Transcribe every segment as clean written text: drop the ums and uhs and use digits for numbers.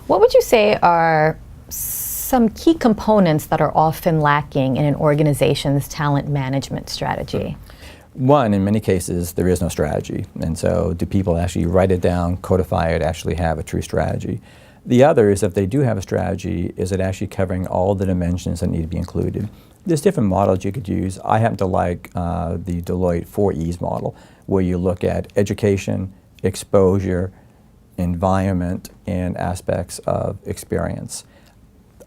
What would you say are some key components that are often lacking in an organization's talent management strategy? One, in many cases, there is no strategy. And so do people actually write it down, codify it, actually have a true strategy? The other is, if they do have a strategy, is it actually covering all the dimensions that need to be included? There's different models you could use. I happen to like the Deloitte 4Es model, where you look at education, exposure, environment, and aspects of experience.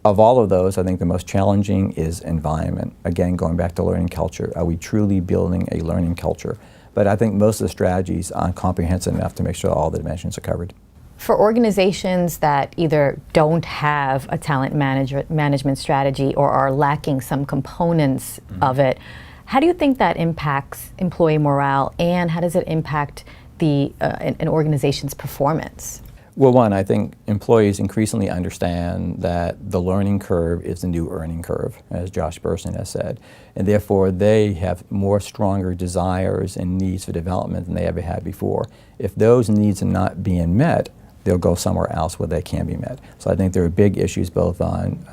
Of all of those, I think the most challenging is environment. Again, going back to learning culture. Are we truly building a learning culture? But I think most of the strategies aren't comprehensive enough to make sure all the dimensions are covered. For organizations that either don't have a talent management strategy or are lacking some components of it, how do you think that impacts employee morale, and how does it impact an organization's performance? Well, one, I think employees increasingly understand that the learning curve is the new earning curve, as Josh Bersin has said, and therefore they have more stronger desires and needs for development than they ever had before. If those needs are not being met, they'll go somewhere else where they can be met. So I think there are big issues both on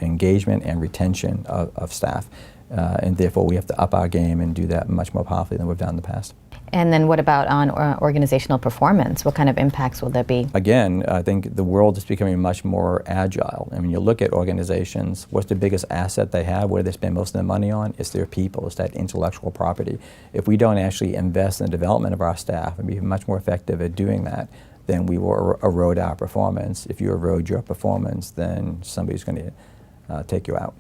engagement and retention of staff, and therefore we have to up our game and do that much more powerfully than we've done in the past. And then what about on organizational performance? What kind of impacts will there be? Again, I think the world is becoming much more agile. I mean, you look at organizations, what's the biggest asset they have? What do they spend most of their money on? It's their people. It's that intellectual property. If we don't actually invest in the development of our staff and be much more effective at doing that, then we will erode our performance. If you erode your performance, then somebody's going to take you out.